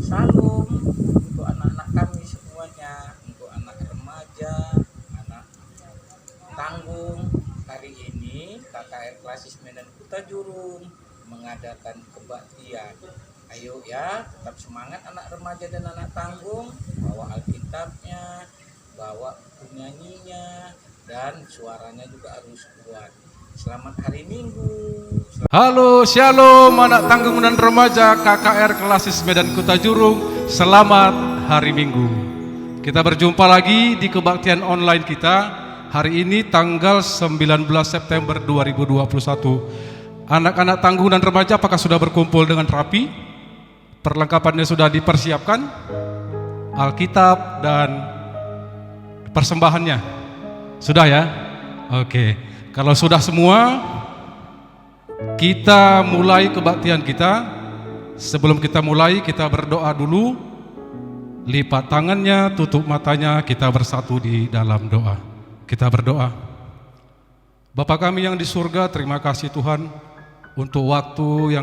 Salam untuk anak-anak kami semuanya, untuk anak remaja, anak tanggung. Hari ini KKR Klasis Medan Kuta Jurung mengadakan kebaktian. Ayo ya, tetap semangat anak remaja dan anak tanggung, bawa Alkitabnya, bawa penyanyinya, dan suaranya juga harus kuat. Selamat hari Minggu. Halo, shalom anak tanggung dan remaja KKR Klasis Medan Kuta Jurung. Selamat hari Minggu. Kita berjumpa lagi di kebaktian online kita. Hari ini tanggal 19 September 2021. Anak-anak tanggung dan remaja apakah sudah berkumpul dengan rapi? Perlengkapannya sudah dipersiapkan? Alkitab dan persembahannya? Sudah ya? Oke. Kalau sudah semua, kita mulai kebaktian kita. Sebelum kita mulai, kita berdoa dulu. Lipat tangannya, tutup matanya, kita bersatu di dalam doa. Kita berdoa. Bapa kami yang di surga, terima kasih Tuhan untuk waktu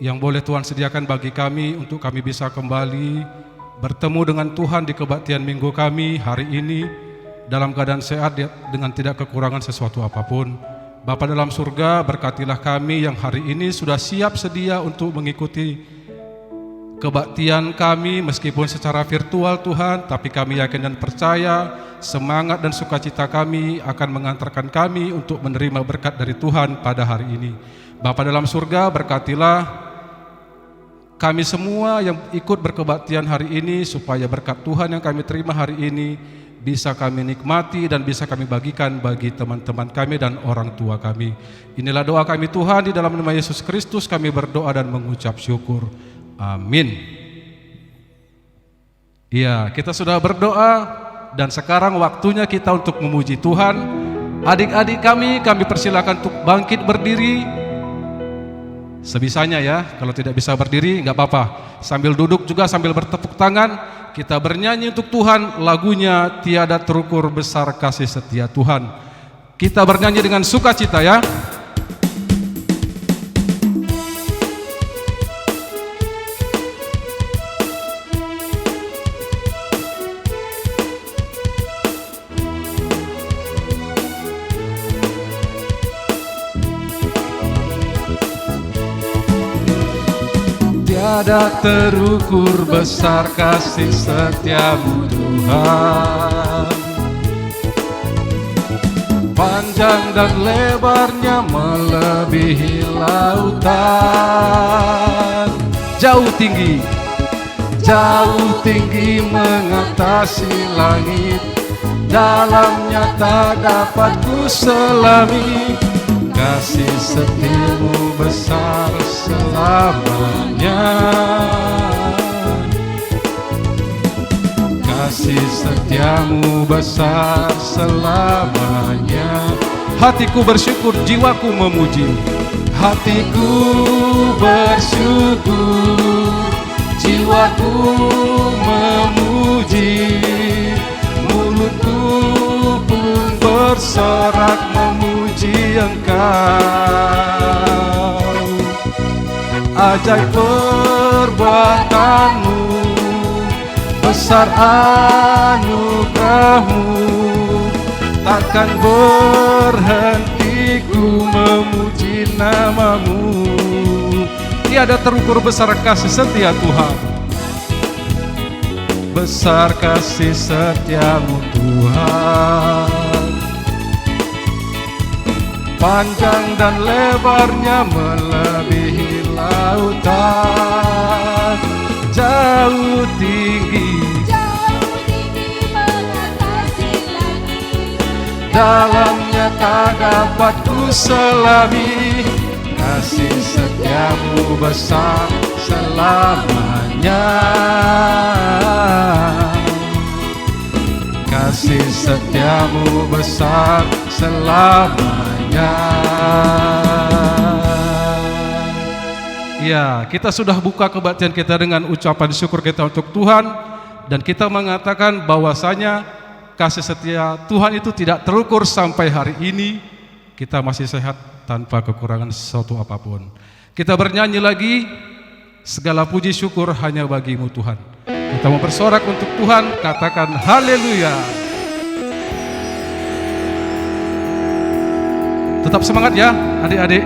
yang boleh Tuhan sediakan bagi kami untuk kami bisa kembali bertemu dengan Tuhan di kebaktian minggu kami hari ini dalam keadaan sehat dengan tidak kekurangan sesuatu apapun. Bapa dalam surga, berkatilah kami yang hari ini sudah siap sedia untuk mengikuti kebaktian kami meskipun secara virtual Tuhan, tapi kami yakin dan percaya semangat dan sukacita kami akan mengantarkan kami untuk menerima berkat dari Tuhan pada hari ini. Bapa dalam surga, berkatilah kami semua yang ikut berkebaktian hari ini supaya berkat Tuhan yang kami terima hari ini bisa kami nikmati dan bisa kami bagikan bagi teman-teman kami dan orang tua kami. Inilah doa kami Tuhan, di dalam nama Yesus Kristus kami berdoa dan mengucap syukur. Amin. Iya, kita sudah berdoa dan sekarang waktunya kita untuk memuji Tuhan. Adik-adik kami persilakan untuk bangkit berdiri sebisanya ya. Kalau tidak bisa berdiri nggak apa-apa, sambil duduk juga sambil bertepuk tangan. Kita bernyanyi untuk Tuhan lagunya Tiada Terukur Besar Kasih Setia Tuhan. Kita bernyanyi dengan sukacita ya. Tiada terukur besar kasih setiamu Tuhan, panjang dan lebarnya melebihi lautan, jauh tinggi mengatasi langit, dalamnya tak dapat ku selami. Kasih setiamu besar selamanya, kasih setiamu besar selamanya. Hatiku bersyukur, jiwaku memuji. Hatiku bersyukur, jiwaku memuji. Mulutku pun bersorak memuji Engkau. Ajaib perbuatanmu, besar anugerahmu, takkan berhenti ku memuji namamu. Tiada terukur besar kasih setia Tuhan, besar kasih setiamu Tuhan, panjang dan lebarnya melebihi lautan, jauh tinggi mengatasi langit, dalamnya tak dapat ku selami. Kasih setiamu besar selamanya, kasih setiamu besar selamanya. Ya, kita sudah buka kebaktian kita dengan ucapan syukur kita untuk Tuhan, dan kita mengatakan bahwasanya kasih setia Tuhan itu tidak terukur sampai hari ini. Kita masih sehat tanpa kekurangan sesuatu apapun. Kita bernyanyi lagi, segala puji syukur hanya bagi-Mu Tuhan. Kita mau bersorak untuk Tuhan, katakan haleluya. Tetap semangat ya adik-adik.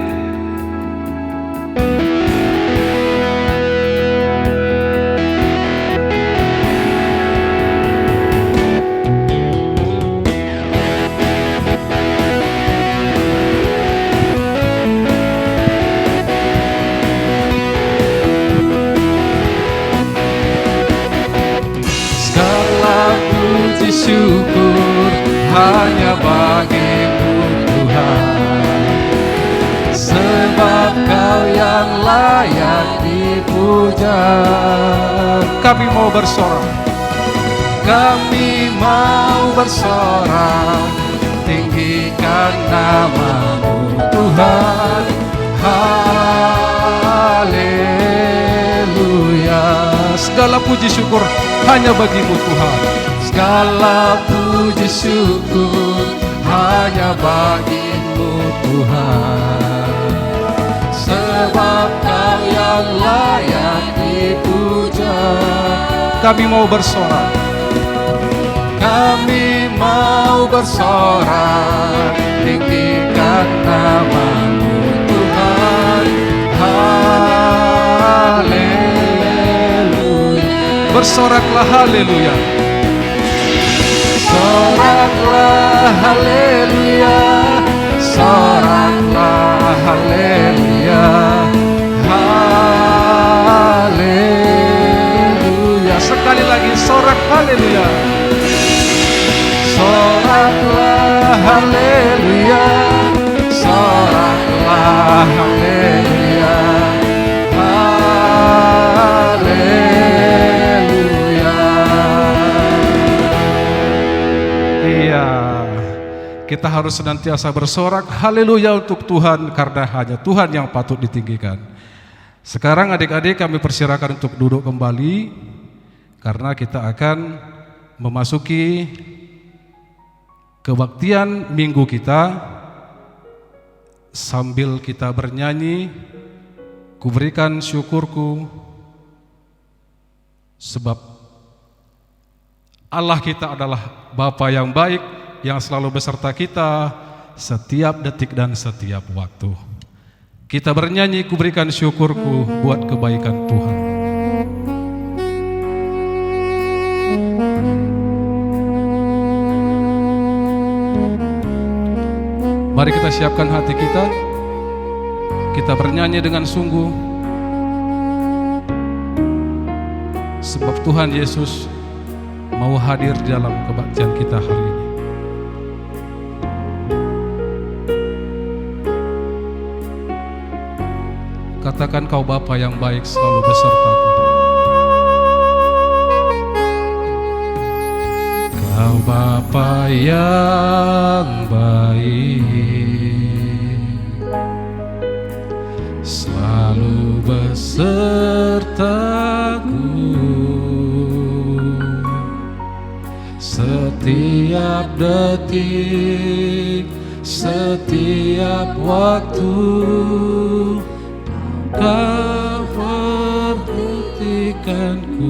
Syukur hanya bagi-Mu Tuhan, sebab Kau yang layak dipuja. Kami mau bersorak, kami mau bersorak, tinggikan nama-Mu Tuhan. Haleluya. Segala puji syukur hanya bagi-Mu Tuhan. Segala puji syukur hanya bagi-Mu Tuhan, sebab Kau yang layak dipuja. Kami mau bersorak, kami mau bersorak, tinggikan nama-Mu Tuhan. Haleluya. Bersoraklah haleluya. Soraklah haleluya, soraklah haleluya, haleluya. Sekali lagi sorak haleluya, soraklah haleluya, soraklah haleluya, haleluya. Kita harus senantiasa bersorak haleluya untuk Tuhan, karena hanya Tuhan yang patut ditinggikan. Sekarang adik-adik kami persilakan untuk duduk kembali, karena kita akan memasuki kebaktian minggu kita. Sambil kita bernyanyi, kuberikan syukurku sebab Allah kita adalah Bapa yang baik, yang selalu beserta kita setiap detik dan setiap waktu. Kita bernyanyi, kuberikan syukurku buat kebaikan Tuhan. Mari kita siapkan hati kita. Kita bernyanyi dengan sungguh, sebab Tuhan Yesus mau hadir di dalam kebaktian kita hari ini. Katakan, Kau Bapa yang baik selalu besertaku. Kau Bapa yang baik selalu besertaku. Setiap detik, setiap waktu Kau perhatikanku.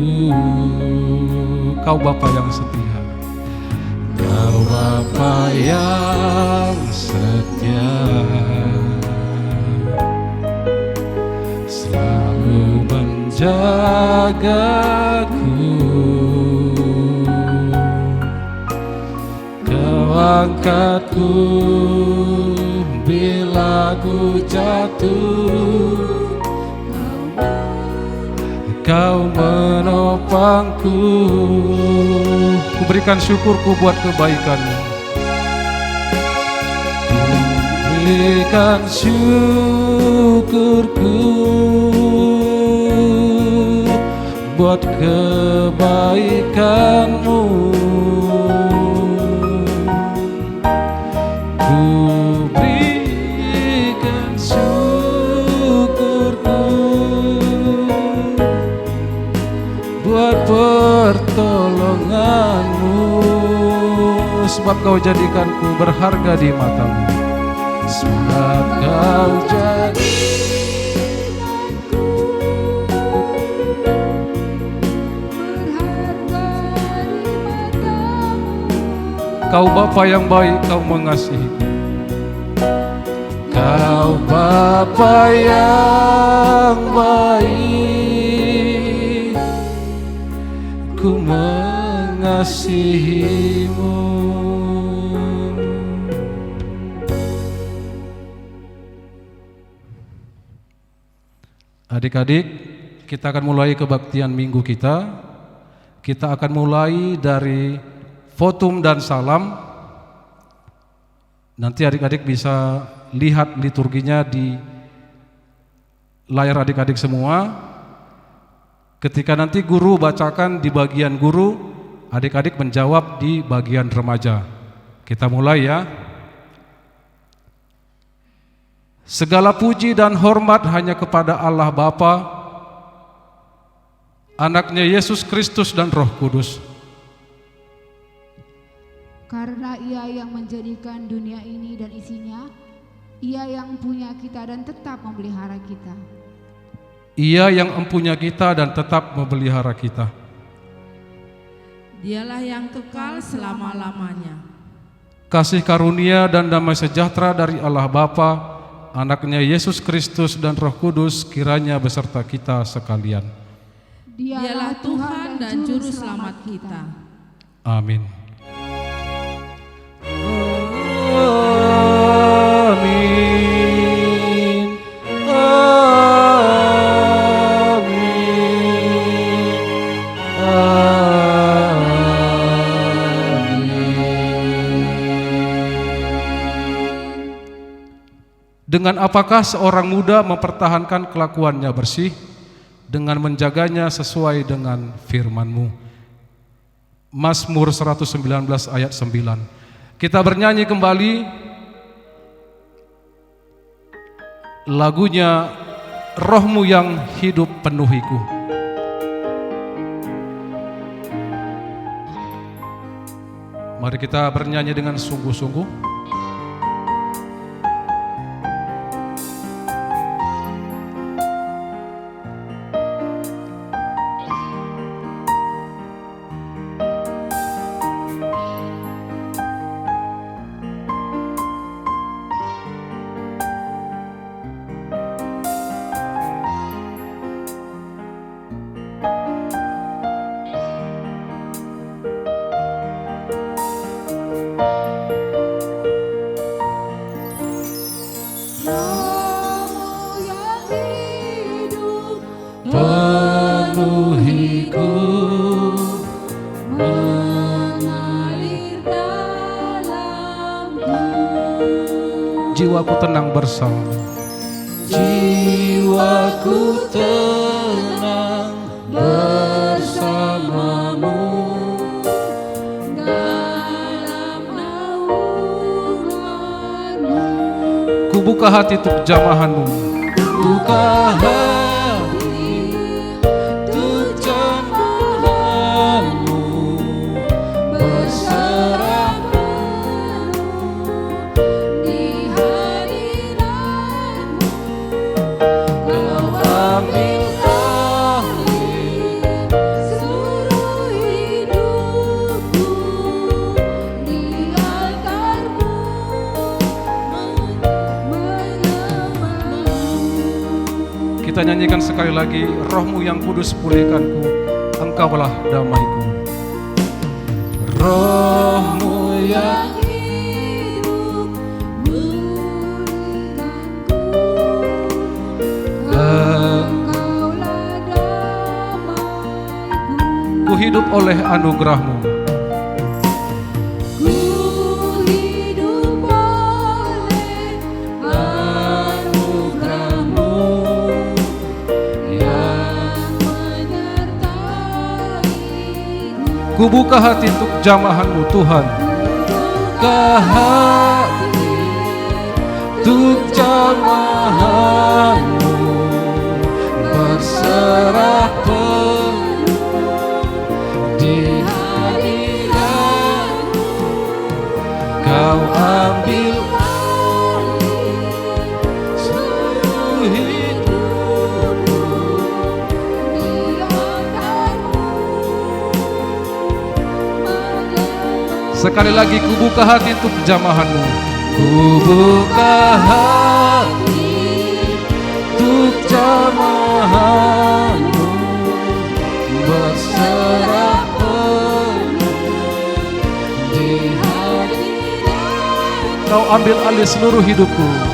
Kau Bapa yang setia, Kau Bapa yang setia, selalu menjagaku. Kau angkatku bila ku jatuh, Kau menopangku. Kuberikan syukurku buat kebaikan-Mu. Kuberikan syukurku buat kebaikan-Mu. Kuberikan syukurku buat pertolongan-Mu, sebab Kau jadikanku berharga di mata-Mu. Sebab Kau jadikanku Kau Bapa yang baik, Kau mengasihiku. Kau Bapa yang baik, ku mengasihimu. Adik-adik, kita akan mulai kebaktian minggu kita. Kita akan mulai dari votum dan salam. Nanti adik-adik bisa lihat liturginya di layar adik-adik semua. Ketika nanti guru bacakan di bagian guru, adik-adik menjawab di bagian remaja. Kita mulai ya. Segala puji dan hormat hanya kepada Allah Bapa, Anaknya Yesus Kristus dan Roh Kudus. Karena Ia yang menjadikan dunia ini dan isinya, Ia yang punya kita dan tetap memelihara kita. Ia yang empunya kita dan tetap memelihara kita. Dialah yang kekal selama-lamanya. Kasih karunia dan damai sejahtera dari Allah Bapa, Anaknya Yesus Kristus dan Roh Kudus kiranya beserta kita sekalian. Dialah Tuhan dan Juru Selamat kita. Amin. Amin. Dengan apakah seorang muda mempertahankan kelakuannya bersih? Dengan menjaganya sesuai dengan firman-Mu. Mazmur 119 ayat 9. Kita bernyanyi kembali lagunya Roh-Mu yang hidup penuhiku. Mari kita bernyanyi dengan sungguh-sungguh. Penuhiku, mengalir dalamku. jiwaku tenang bersamamu. Jiwaku tenang bersamamu. Dalam naunganmu. Ku buka hati untuk jamahan-Mu. Buka hati untuk jamahan-Mu, berserah Penuh di hadirat-Mu. Kau ambil alih seluruh hidupku di altar-Mu, menyembah-Mu. Kita nyanyikan sekali lagi, Roh-Mu yang kudus pulihkanku, Engkaulah damaiku. Roh-Mu yang Hidup pulihkanku. Engkaulah damaiku. Ku hidup oleh anugerah-Mu. Ku hidup oleh anugerah-Mu yang menyertai-Mu. Ku buka hati untuk jamahan-Mu Tuhan. buka hati untuk jamahan-Mu, berserah penuh di hadirat-Mu. Kau ambil alih seluruh hidupku di altar-Mu, Sekali lagi, kubuka hati untuk jamahanmu. Kubuka hati untuk jamahanmu, berserah penuh di hadirat. Kau ambil alih seluruh hidupku.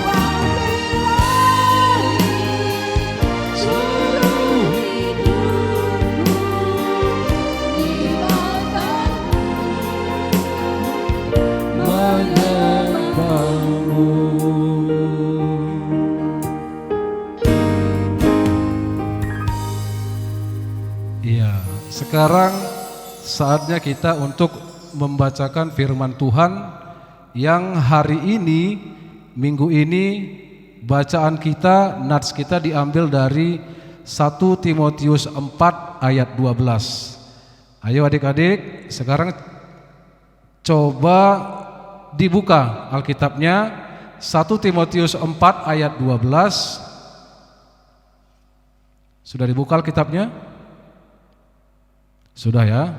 Sekarang saatnya kita untuk membacakan firman Tuhan yang hari ini, minggu ini, bacaan kita, nats kita diambil dari 1 Timotius 4 ayat 12. Ayo adik-adik, sekarang coba dibuka Alkitabnya, 1 Timotius 4 ayat 12. Sudah dibuka Alkitabnya? Sudah ya.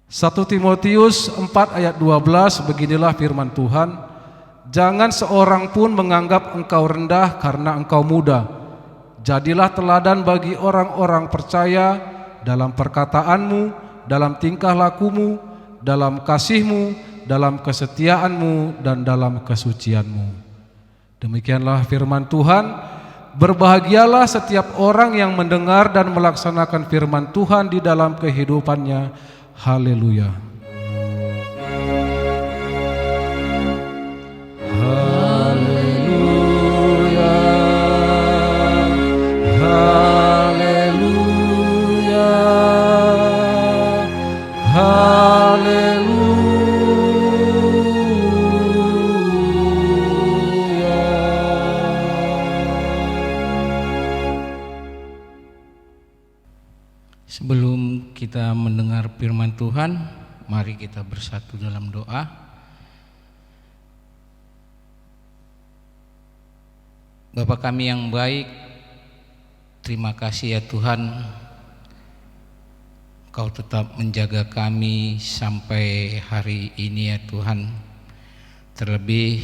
1 Timotius 4 ayat 12, beginilah firman Tuhan. Jangan seorang pun menganggap engkau rendah karena engkau muda. Jadilah teladan bagi orang-orang percaya dalam perkataanmu, dalam tingkah lakumu, dalam kasihmu, dalam kesetiaanmu, dan dalam kesucianmu. Demikianlah firman Tuhan. Berbahagialah setiap orang yang mendengar dan melaksanakan firman Tuhan di dalam kehidupannya. Haleluya. Haleluya. Haleluya. Haleluya. Sebelum kita mendengar firman Tuhan, mari kita bersatu dalam doa. Bapa kami yang baik, terima kasih ya Tuhan, Kau tetap menjaga kami sampai hari ini ya Tuhan. Terlebih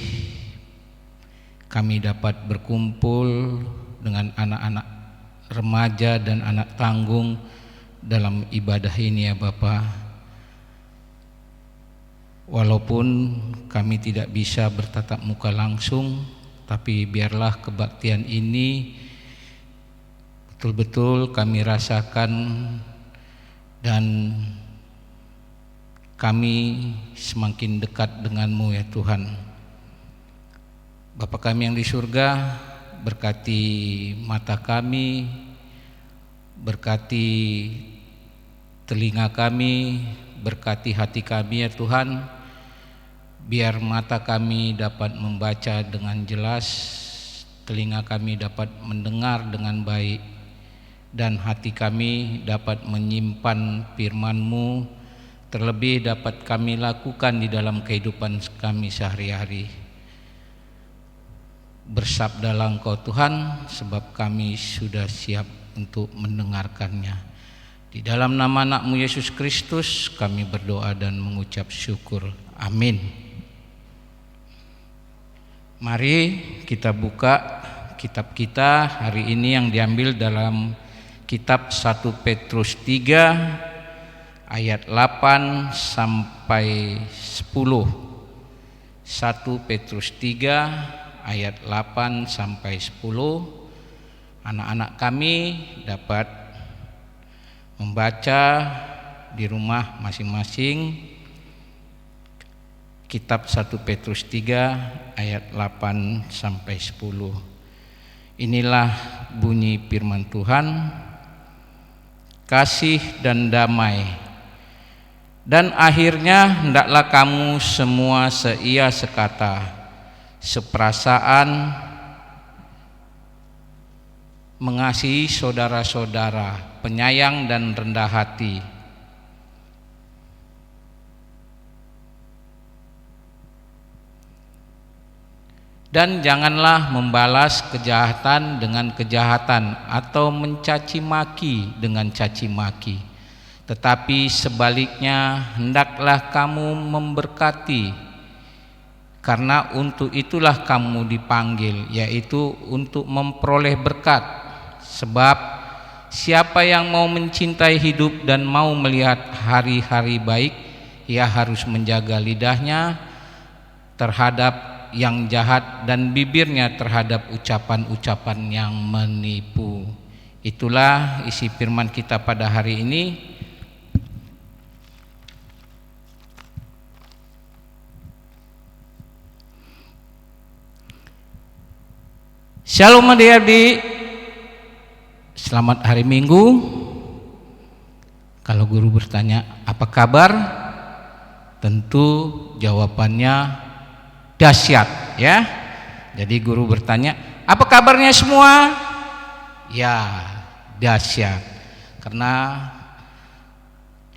kami dapat berkumpul dengan anak-anak remaja dan anak tanggung dalam ibadah ini ya Bapa. Walaupun kami tidak bisa bertatap muka langsung, tapi biarlah kebaktian ini betul-betul kami rasakan dan kami semakin dekat dengan-Mu ya Tuhan. Bapa kami yang di surga, berkati mata kami, berkati telinga kami, berkati hati kami ya Tuhan. Biar mata kami dapat membaca dengan jelas, telinga kami dapat mendengar dengan baik, dan hati kami dapat menyimpan firman-Mu, terlebih dapat kami lakukan di dalam kehidupan kami sehari-hari. Bersabdalah Engkau Tuhan, sebab kami sudah siap untuk mendengarkannya. Di dalam nama anak-Mu Yesus Kristus kami berdoa dan mengucap syukur. Amin. Mari kita buka kitab kita hari ini yang diambil dalam kitab 1 Petrus 3 ayat 8 sampai 10. 1 Petrus 3 ayat 8 sampai 10. Anak-anak kami dapat membaca di rumah masing-masing kitab 1 Petrus 3 ayat 8 sampai 10. Inilah bunyi firman Tuhan. Kasih dan damai, dan akhirnya hendaklah kamu semua seia sekata, seperasaan, mengasihi saudara-saudara, penyayang dan rendah hati. Dan janganlah membalas kejahatan dengan kejahatan atau mencaci maki dengan caci maki. tetapi sebaliknya hendaklah kamu memberkati, karena untuk itulah kamu dipanggil, yaitu untuk memperoleh berkat. Sebab siapa yang mau mencintai hidup dan mau melihat hari-hari baik, ia harus menjaga lidahnya terhadap yang jahat dan bibirnya terhadap ucapan-ucapan yang menipu. Itulah isi firman kita pada hari ini. Shalom adik-adik, selamat hari Minggu. Kalau guru bertanya apa kabar, tentu jawabannya dahsyat ya. Jadi guru bertanya, apa kabarnya semua? Ya, dahsyat. Karena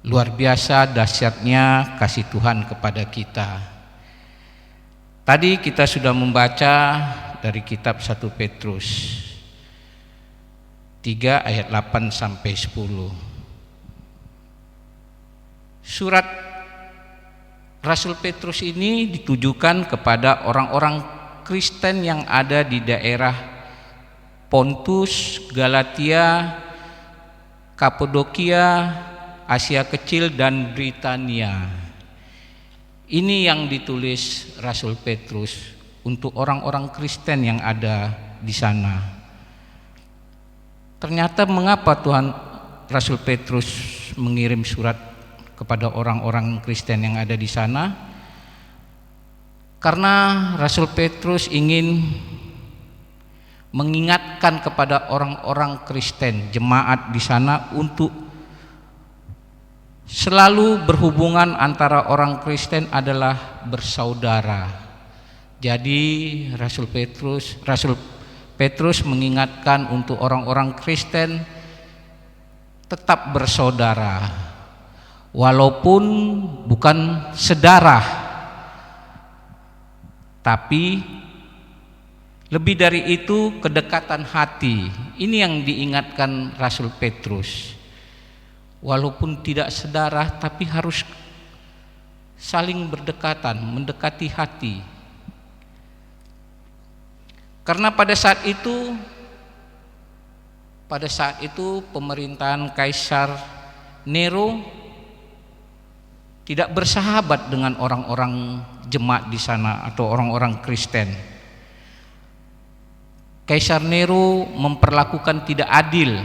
luar biasa dahsyatnya kasih Tuhan kepada kita. Tadi kita sudah membaca dari kitab 1 Petrus 3 ayat 8 sampai 10. Surat Rasul Petrus ini ditujukan kepada orang-orang Kristen yang ada di daerah Pontus, Galatia, Kapadokia, Asia Kecil dan Britania. Ini yang ditulis Rasul Petrus untuk orang-orang Kristen yang ada di sana. Ternyata mengapa Tuhan Rasul Petrus mengirim surat kepada orang-orang Kristen yang ada di sana? Karena Rasul Petrus ingin mengingatkan kepada orang-orang Kristen, jemaat di sana, untuk selalu berhubungan antara orang Kristen adalah bersaudara. Jadi Rasul Petrus mengingatkan untuk orang-orang Kristen tetap bersaudara. Walaupun bukan sedarah, tapi lebih dari itu kedekatan hati. Ini yang diingatkan Rasul Petrus. Walaupun tidak sedarah, tapi harus saling berdekatan, mendekati hati. Karena pada saat itu pemerintahan Kaisar Nero tidak bersahabat dengan orang-orang jemaat di sana atau orang-orang Kristen. Kaisar Nero memperlakukan tidak adil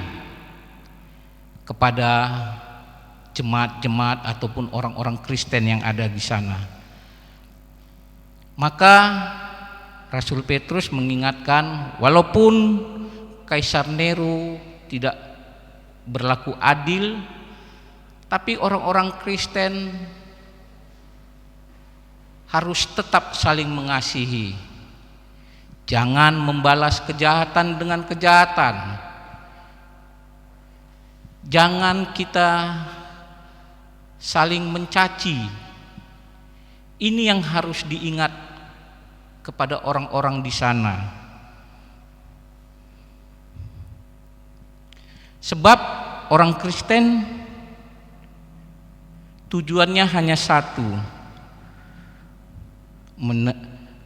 kepada jemaat-jemaat ataupun orang-orang Kristen yang ada di sana. Maka Rasul Petrus mengingatkan, walaupun Kaisar Nero tidak berlaku adil, tapi orang-orang Kristen harus tetap saling mengasihi. Jangan membalas kejahatan dengan kejahatan. Jangan kita saling mencaci. Ini yang harus diingat kepada orang-orang di sana. Sebab orang Kristen tujuannya hanya satu,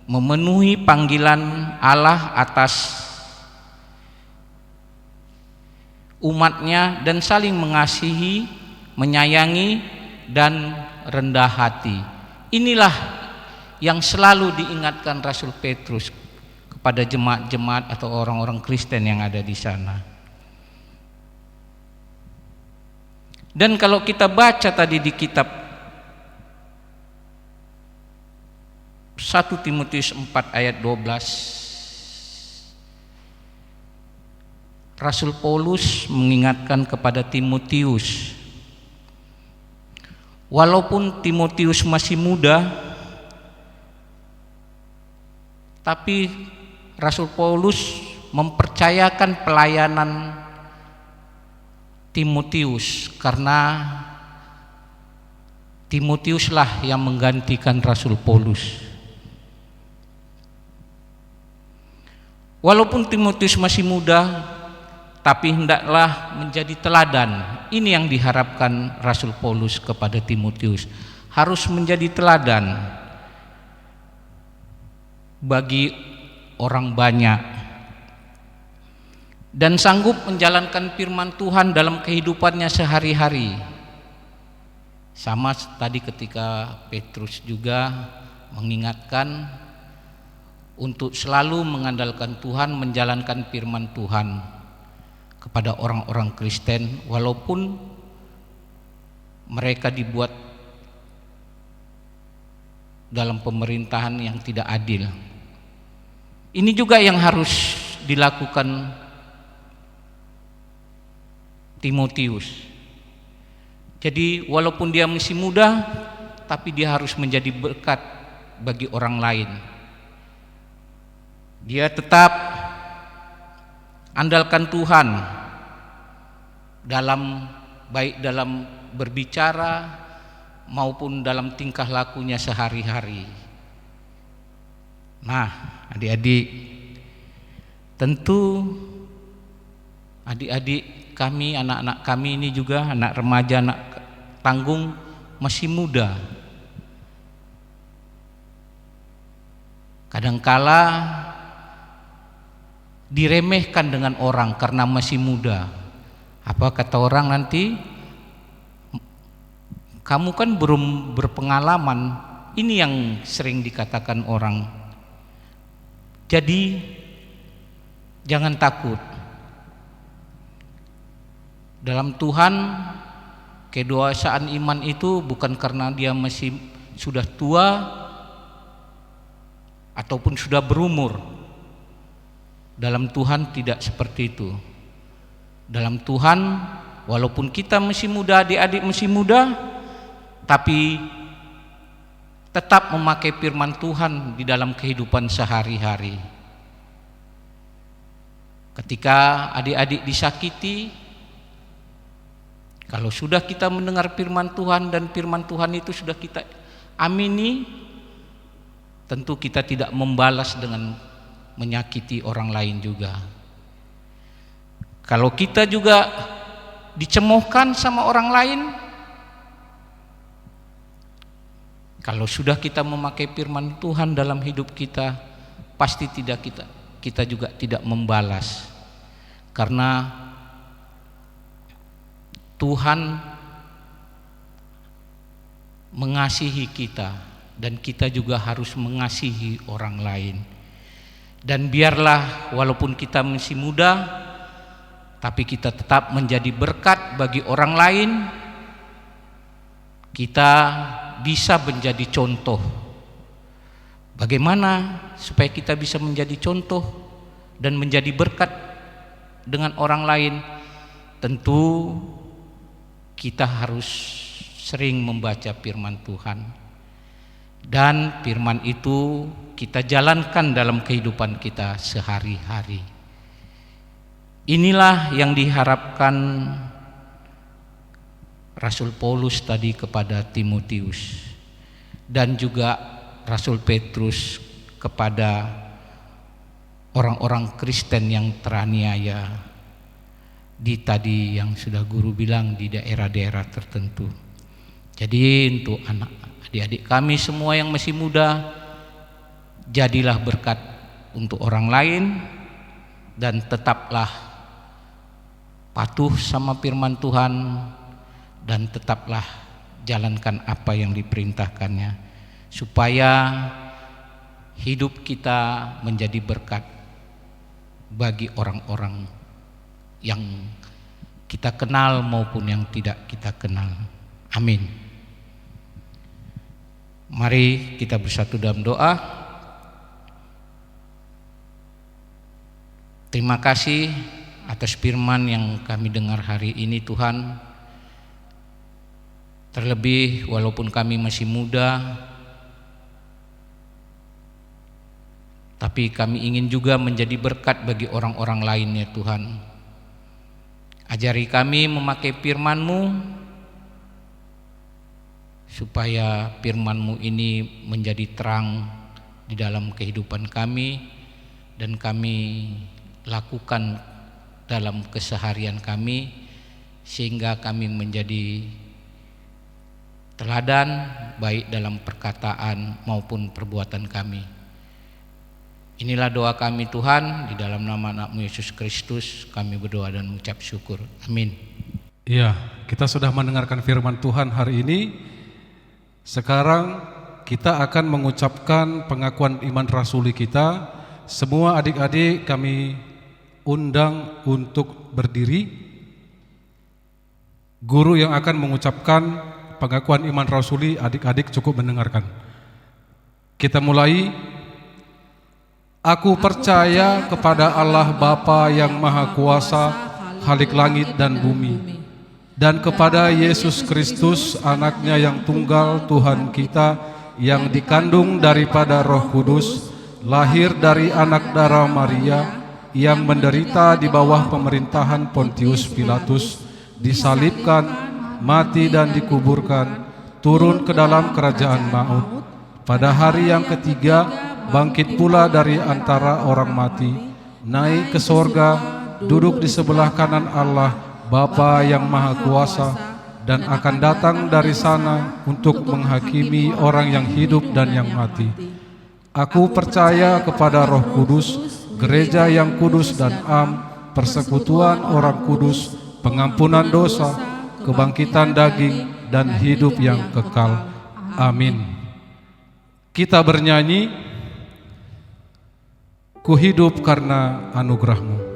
memenuhi panggilan Allah atas umatnya dan saling mengasihi, menyayangi dan rendah hati. Inilah yang selalu diingatkan Rasul Petrus kepada jemaat-jemaat atau orang-orang Kristen yang ada di sana. Dan kalau kita baca tadi di kitab 1 Timotius 4 ayat 12, Rasul Paulus mengingatkan kepada Timotius, walaupun Timotius masih muda, tapi Rasul Paulus mempercayakan pelayanan Timotius, karena Timotiuslah yang menggantikan Rasul Paulus. Walaupun Timotius masih muda, tapi hendaklah menjadi teladan ini yang diharapkan Rasul Paulus kepada Timotius, harus menjadi teladan bagi orang banyak dan sanggup menjalankan firman Tuhan dalam kehidupannya sehari-hari. Sama tadi ketika Petrus juga mengingatkan untuk selalu mengandalkan Tuhan, menjalankan firman Tuhan kepada orang-orang Kristen walaupun mereka dibuat dalam pemerintahan yang tidak adil. Ini juga yang harus dilakukan Timotius. Jadi walaupun dia masih muda, tapi dia harus menjadi berkat bagi orang lain. Dia tetap andalkan Tuhan baik dalam berbicara maupun dalam tingkah lakunya sehari-hari. Nah, adik-adik, tentu adik-adik kami, anak-anak kami ini juga anak remaja, anak tanggung, masih muda. Kadangkala diremehkan dengan orang karena masih muda. Apa kata orang nanti? Kamu kan belum berpengalaman. Ini yang sering dikatakan orang. Jadi jangan takut. Dalam Tuhan, kedewasaan iman itu bukan karena dia masih sudah tua ataupun sudah berumur. Dalam Tuhan tidak seperti itu. Dalam Tuhan, walaupun kita masih muda, adik-adik masih muda, tapi tetap memakai firman Tuhan di dalam kehidupan sehari-hari. Ketika adik-adik disakiti, kalau sudah kita mendengar firman Tuhan dan firman Tuhan itu sudah kita amini, tentu kita tidak membalas dengan menyakiti orang lain juga. Kalau kita juga dicemoohkan sama orang lain, kalau sudah kita memakai firman Tuhan dalam hidup kita, pasti kita juga tidak membalas. Karena Tuhan mengasihi kita dan kita juga harus mengasihi orang lain. Dan biarlah walaupun kita masih muda, tapi kita tetap menjadi berkat bagi orang lain. Kita bisa menjadi contoh. Bagaimana supaya kita bisa menjadi contoh dan menjadi berkat dengan orang lain? Tentu kita harus sering membaca firman Tuhan, dan firman itu kita jalankan dalam kehidupan kita sehari-hari. Inilah yang diharapkan Rasul Paulus tadi kepada Timotius, dan juga Rasul Petrus kepada orang-orang Kristen yang teraniaya di tadi yang sudah guru bilang di daerah-daerah tertentu. Jadi untuk adik-adik kami semua yang masih muda, jadilah berkat untuk orang lain dan tetaplah patuh sama firman Tuhan dan tetaplah jalankan apa yang diperintahkannya, supaya hidup kita menjadi berkat bagi orang-orang yang kita kenal maupun yang tidak kita kenal. Amin. Mari kita bersatu dalam doa. Terima kasih atas firman yang kami dengar hari ini Tuhan. Terlebih walaupun kami masih muda, tapi kami ingin juga menjadi berkat bagi orang-orang lain ya Tuhan. Ajari kami memakai firman-Mu, supaya firman-Mu ini menjadi terang di dalam kehidupan kami, dan kami lakukan dalam keseharian kami, sehingga kami menjadi teladan baik dalam perkataan maupun perbuatan kami. Inilah doa kami Tuhan, di dalam nama anak-Mu Yesus Kristus kami berdoa dan mengucap syukur. Amin. Iya, kita sudah mendengarkan firman Tuhan hari ini. Sekarang kita akan mengucapkan pengakuan iman rasuli kita. Semua adik-adik kami undang untuk berdiri. Guru yang akan mengucapkan pengakuan iman rasuli, adik-adik cukup mendengarkan. Kita mulai. Aku percaya kepada Allah Bapa yang Maha Kuasa, Khalik langit dan bumi, dan kepada Yesus Kristus, anaknya yang tunggal Tuhan kita, yang dikandung daripada Roh Kudus, lahir dari anak darah Maria, yang menderita di bawah pemerintahan Pontius Pilatus, disalibkan, mati dan dikuburkan, turun ke dalam kerajaan maut. Pada hari yang ketiga bangkit pula dari antara orang mati, naik ke sorga, duduk di sebelah kanan Allah Bapa yang Maha Kuasa, dan akan datang dari sana untuk menghakimi orang yang hidup dan yang mati. Aku percaya kepada Roh Kudus, gereja yang kudus dan am, persekutuan orang kudus, pengampunan dosa, kebangkitan daging, dan hidup yang kekal. Amin. Kita bernyanyi, Ku hidup karena anugerah-Mu.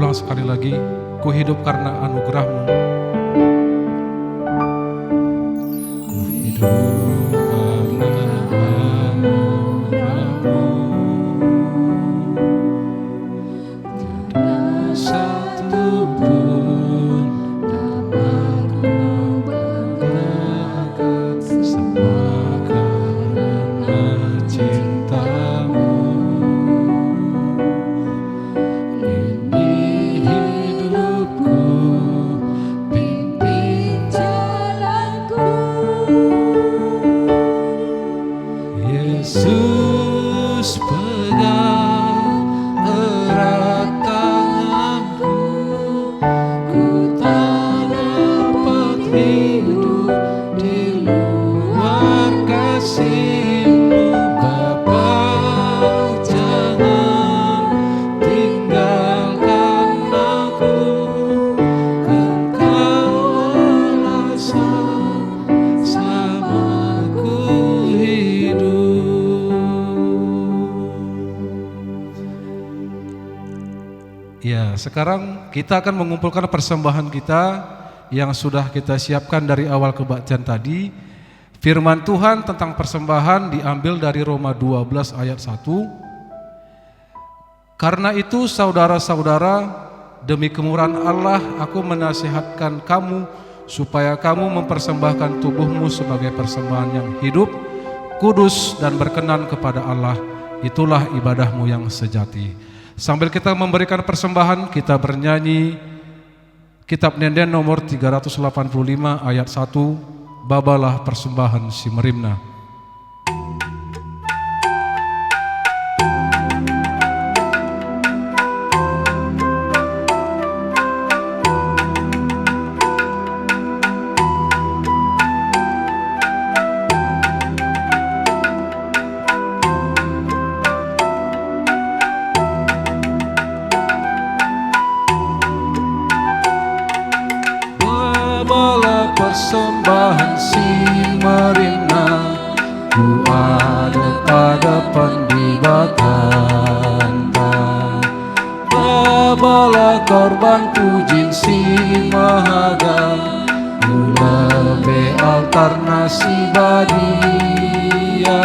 Sekali lagi, ku hidup karena anugerah-Mu. Ku hidup karena anugerah-Mu. Tiada satu pun dapat membanggakan, semua karena cinta-Mu. Yesus pegang erat tanganku, ku tak dapat hidup di luar kasih-Mu. Bapa, jangan tinggalkan aku, Engkau alasan samaku hidup. Ya, sekarang kita akan mengumpulkan persembahan kita yang sudah kita siapkan dari awal kebaktian tadi. Firman Tuhan tentang persembahan diambil dari Roma 12 ayat 1. Karena itu saudara-saudara, demi kemurahan Allah aku menasihatkan kamu supaya kamu mempersembahkan tubuhmu sebagai persembahan yang hidup, kudus dan berkenan kepada Allah. Itulah ibadahmu yang sejati. Sambil kita memberikan persembahan, kita bernyanyi Kitab Nenden nomor 385 ayat 1, Babalah persembahan si Merimna. Persembahan si Merimna, ku ada pada pendibatan. Bawalah korban pujian si Mahagam, ku lebih altar nasi badia.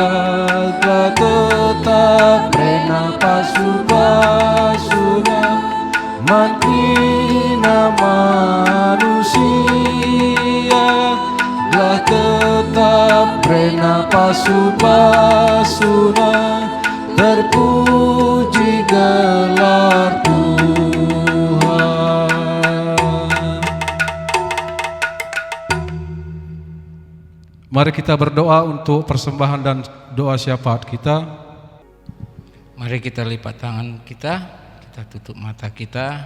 Tetap rena pasu-pasunya, mantina manusia, lah tetap rena pasu-pasuna, terpuji gelar Tuhan. Mari kita berdoa untuk persembahan dan doa syafaat kita. Mari kita lipat tangan kita tutup mata kita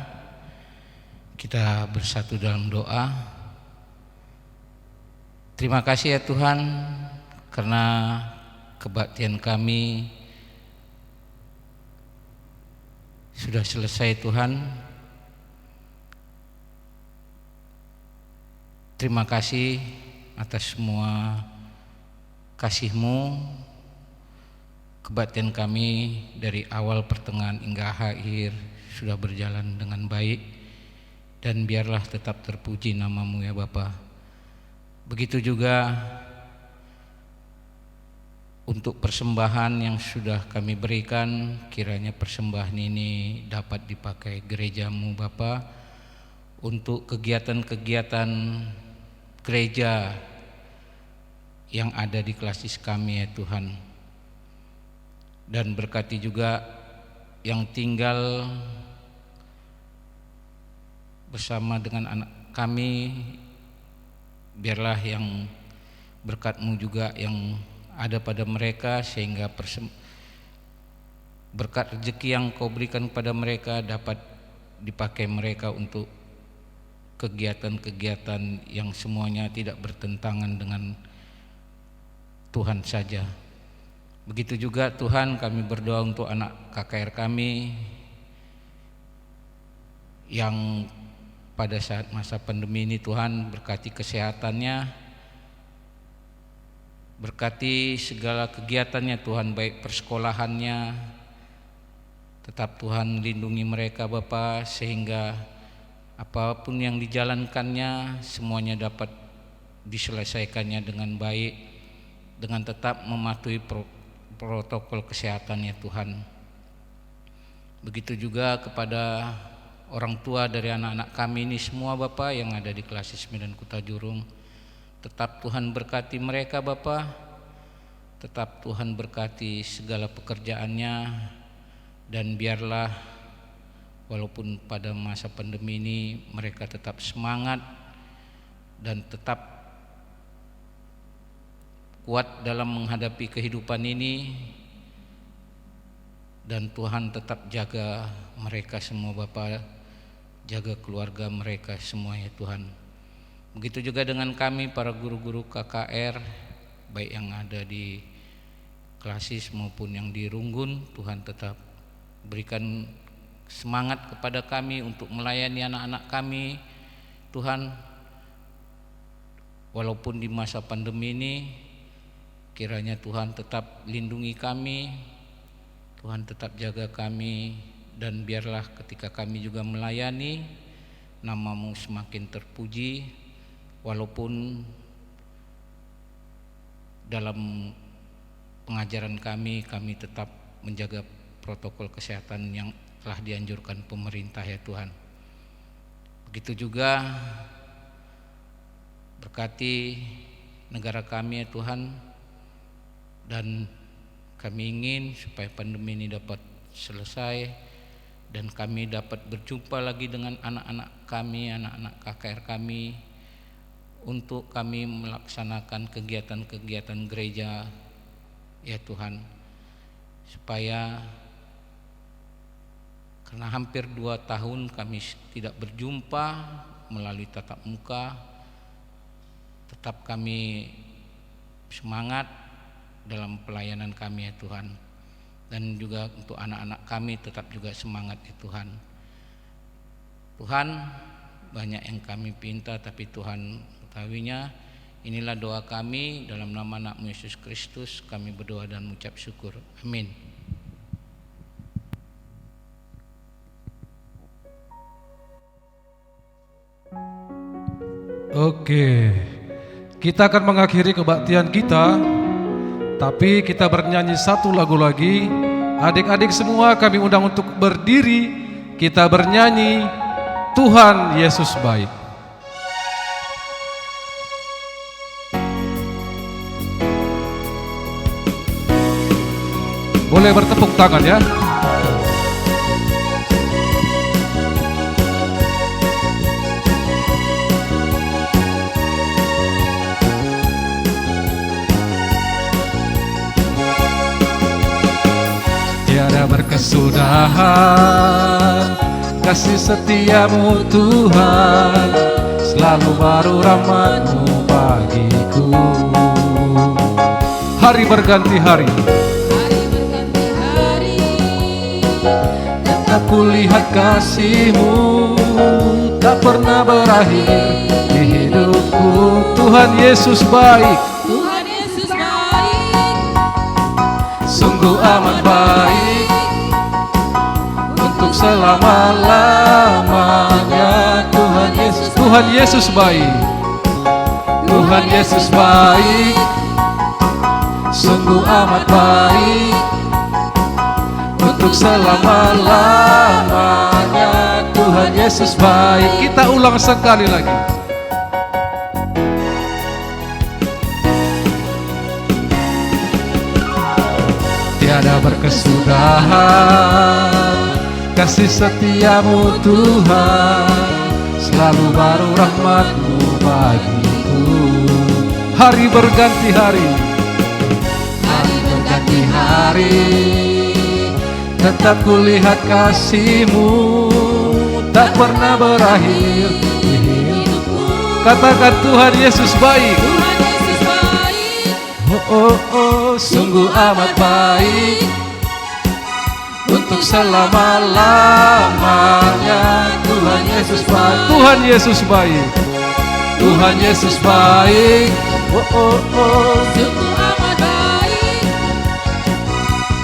bersatu dalam doa. Terima kasih ya Tuhan, karena kebaktian kami sudah selesai Tuhan. Terima kasih atas semua kasih-Mu. Kebaktian kami dari awal, pertengahan hingga akhir sudah berjalan dengan baik, dan biarlah tetap terpuji nama-Mu ya Bapa. Begitu juga untuk persembahan yang sudah kami berikan, kiranya persembahan ini dapat dipakai gereja-Mu Bapa untuk kegiatan-kegiatan gereja yang ada di klasis kami ya Tuhan. Dan berkati juga yang tinggal bersama dengan anak kami, biarlah yang berkat-Mu juga yang ada pada mereka, sehingga berkat rezeki yang Kau berikan kepada mereka dapat dipakai mereka untuk kegiatan-kegiatan yang semuanya tidak bertentangan dengan Tuhan saja. Begitu juga Tuhan, kami berdoa untuk anak KKR kami yang pada saat masa pandemi ini Tuhan, berkati kesehatannya, berkati segala kegiatannya Tuhan, baik persekolahannya, tetap Tuhan lindungi mereka Bapa, sehingga apapun yang dijalankannya semuanya dapat diselesaikannya dengan baik, dengan tetap mematuhi protokol kesehatan ya Tuhan. Begitu juga kepada orang tua dari anak-anak kami ini semua Bapa yang ada di klasis Medan Kutajurung, tetap Tuhan berkati mereka Bapa, tetap Tuhan berkati segala pekerjaannya, dan biarlah walaupun pada masa pandemi ini mereka tetap semangat dan tetap kuat dalam menghadapi kehidupan ini, dan Tuhan tetap jaga mereka semua Bapa, jaga keluarga mereka semua ya Tuhan. Begitu juga dengan kami para guru-guru KKR, baik yang ada di klasis maupun yang di Runggun, Tuhan tetap berikan semangat kepada kami untuk melayani anak-anak kami Tuhan. Walaupun di masa pandemi ini, kiranya Tuhan tetap lindungi kami, Tuhan tetap jaga kami, dan biarlah ketika kami juga melayani, nama-Mu semakin terpuji. Walaupun dalam pengajaran kami tetap menjaga protokol kesehatan yang telah dianjurkan pemerintah ya Tuhan. Begitu juga Berkati negara kami ya Tuhan, dan kami ingin supaya pandemi ini dapat selesai dan kami dapat berjumpa lagi dengan anak-anak kami, anak-anak KKR kami, untuk kami melaksanakan kegiatan-kegiatan gereja ya Tuhan, supaya karena hampir 2 tahun kami tidak berjumpa melalui tatap muka, tetap kami semangat dalam pelayanan kami ya Tuhan, dan juga untuk anak-anak kami tetap juga semangat ya Tuhan. Tuhan, banyak yang kami pinta tapi Tuhan mengetahuinya. Inilah doa kami, dalam nama anak-Mu Yesus Kristus kami berdoa dan mengucap syukur. Amin. Oke, kita akan mengakhiri kebaktian kita, tapi kita bernyanyi satu lagu lagi. Adik-adik semua kami undang untuk berdiri. Kita bernyanyi Tuhan Yesus Baik. Boleh bertepuk tangan ya. Tiada berkesudahan kasih setiamu Tuhan, selalu baru rahmat-Mu bagiku. Hari berganti hari, tetap kulihat kasih-Mu, tak pernah berakhir di hidupku. Tuhan Yesus baik, Tuhan Yesus baik, sungguh amat baik, untuk selama-lamanya. Tuhan Yesus baik, Tuhan Yesus baik, sungguh amat baik, untuk selama-lamanya. Tuhan Yesus baik. Kita ulang sekali lagi. Tiada berkesudahan kasih setiamu Tuhan, selalu baru rahmat-Mu bagiku. Hari berganti hari, hari berganti hari, tetap kulihat kasih-Mu, tak pernah berakhir di hidupku. Katakan Tuhan Yesus baik, Tuhan Yesus baik, oh oh oh, sungguh amat baik, untuk selama-lamanya. Tuhan Yesus baik, Tuhan Yesus baik, Tuhan Yesus baik, oh oh oh, sungguh amat baik,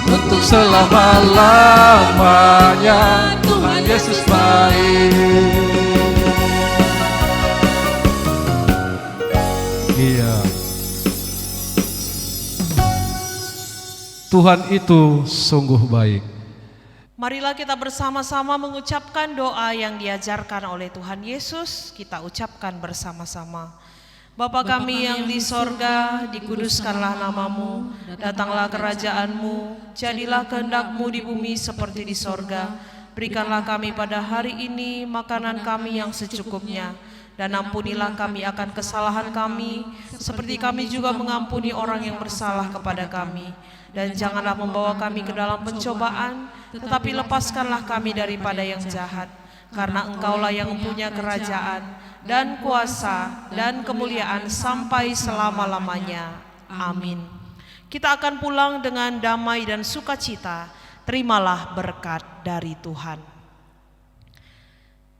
untuk selama-lamanya. Tuhan Yesus baik. Iya, Tuhan itu sungguh baik. Marilah kita bersama-sama mengucapkan doa yang diajarkan oleh Tuhan Yesus. Kita ucapkan bersama-sama. Bapa kami yang di sorga, dikuduskanlah namamu, datanglah kerajaan-Mu, jadilah kehendak-Mu di bumi seperti di sorga. Berikanlah kami pada hari ini makanan kami yang secukupnya, dan ampunilah kami akan kesalahan kami, seperti kami juga mengampuni orang yang bersalah kepada kami. Dan janganlah membawa kami ke dalam pencobaan, tetapi lepaskanlah kami daripada yang jahat. Karena Engkaulah yang mempunyai kerajaan, dan kuasa, dan kemuliaan sampai selama-lamanya. Amin. Kita akan pulang dengan damai dan sukacita. Terimalah berkat dari Tuhan.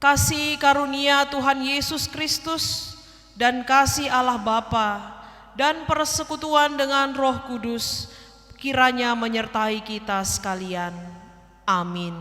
Kasih karunia Tuhan Yesus Kristus dan kasih Allah Bapa dan persekutuan dengan Roh Kudus kiranya menyertai kita sekalian. Amin.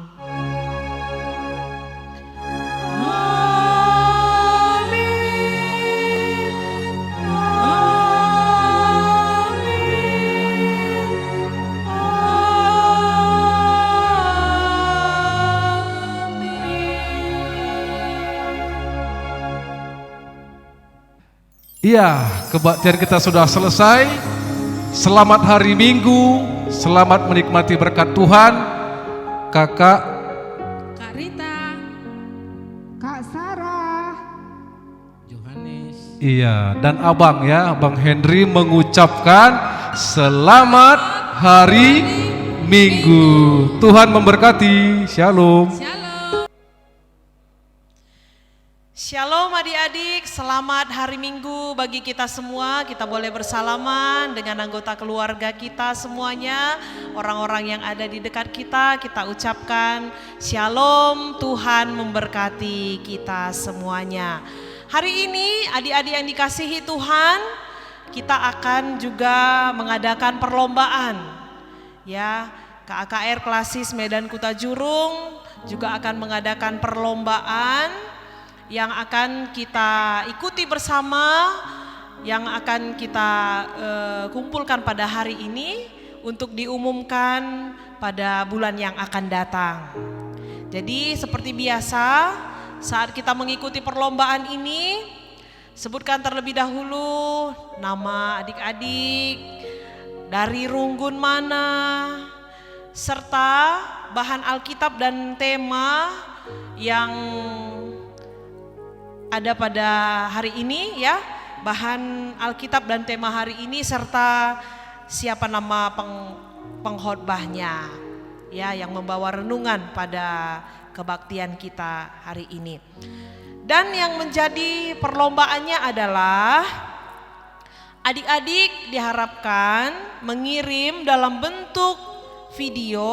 Iya, kebaktian kita sudah selesai. Selamat hari Minggu, selamat menikmati berkat Tuhan. Kakak Kak Rita, Kak Sarah, Yohanes. iya, dan Abang ya, Abang Henry mengucapkan selamat hari Minggu. Tuhan memberkati. Shalom. Shalom. Shalom adik-adik, selamat hari Minggu bagi kita semua. Kita boleh bersalaman dengan anggota keluarga kita semuanya, orang-orang yang ada di dekat kita. Kita ucapkan Shalom, Tuhan memberkati kita semuanya. Hari ini adik-adik yang dikasihi Tuhan, kita akan juga mengadakan perlombaan. Ya, KAKR Klasis Medan Kuta Jurung juga akan mengadakan perlombaan yang akan kita ikuti bersama, yang akan kita kumpulkan pada hari ini untuk diumumkan pada bulan yang akan datang. Jadi seperti biasa, saat kita mengikuti perlombaan ini, sebutkan terlebih dahulu nama adik-adik, dari runggun mana, serta bahan Alkitab dan tema yang ada pada hari ini ya, bahan Alkitab dan tema hari ini serta siapa nama pengkhotbahnya ya, yang membawa renungan pada kebaktian kita hari ini. Dan yang menjadi perlombaannya adalah adik-adik diharapkan mengirim dalam bentuk video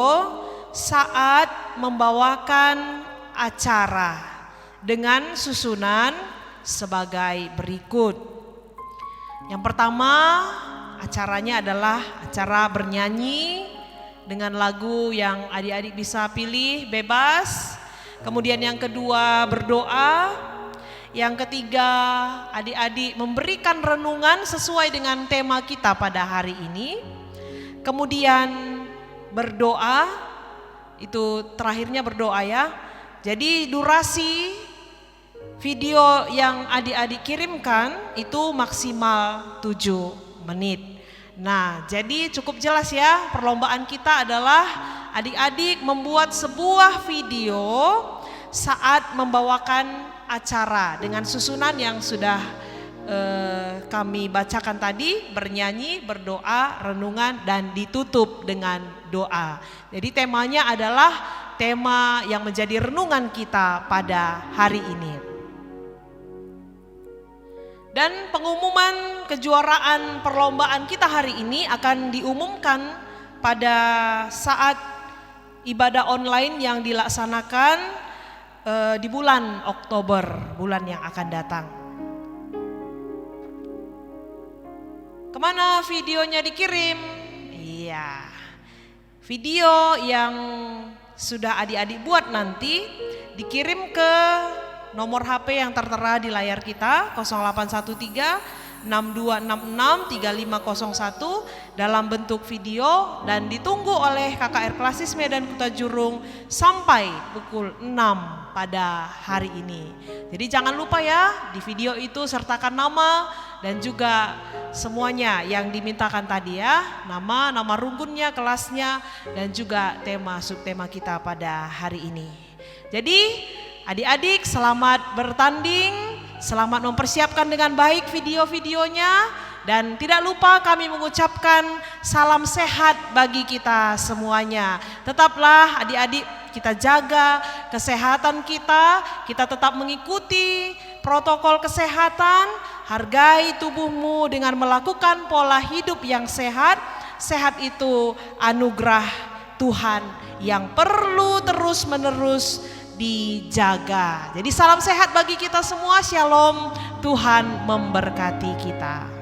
saat membawakan acara dengan susunan sebagai berikut. Yang pertama, acaranya adalah acara bernyanyi dengan lagu yang adik-adik bisa pilih bebas. Kemudian yang kedua berdoa. Yang ketiga, adik-adik memberikan renungan sesuai dengan tema kita pada hari ini. Kemudian berdoa, itu terakhirnya berdoa ya. Jadi durasi video yang adik-adik kirimkan itu maksimal 7 menit. Nah, jadi cukup jelas ya, perlombaan kita adalah adik-adik membuat sebuah video saat membawakan acara dengan susunan yang sudah kami bacakan tadi, bernyanyi, berdoa, renungan, dan ditutup dengan doa. Jadi temanya adalah tema yang menjadi renungan kita pada hari ini. Dan pengumuman kejuaraan perlombaan kita hari ini akan diumumkan pada saat ibadah online yang dilaksanakan di bulan Oktober, bulan yang akan datang. Kemana videonya dikirim? Iya, video yang sudah adik-adik buat nanti dikirim ke nomor HP yang tertera di layar kita 0813 6266 3501 dalam bentuk video dan ditunggu oleh KKR Klasis Medan Kuta Jurung sampai pukul 6 pada hari ini. Jadi jangan lupa ya, di video itu sertakan nama dan juga semuanya yang dimintakan tadi ya, nama runggunnya, kelasnya, dan juga tema subtema kita pada hari ini. Jadi adik-adik selamat bertanding, selamat mempersiapkan dengan baik video-videonya, dan tidak lupa kami mengucapkan salam sehat bagi kita semuanya. Tetaplah adik-adik kita jaga kesehatan kita tetap mengikuti protokol kesehatan, hargai tubuhmu dengan melakukan pola hidup yang sehat. Sehat itu anugerah Tuhan yang perlu terus-menerus dijaga. Jadi salam sehat bagi kita semua. Shalom, Tuhan memberkati kita.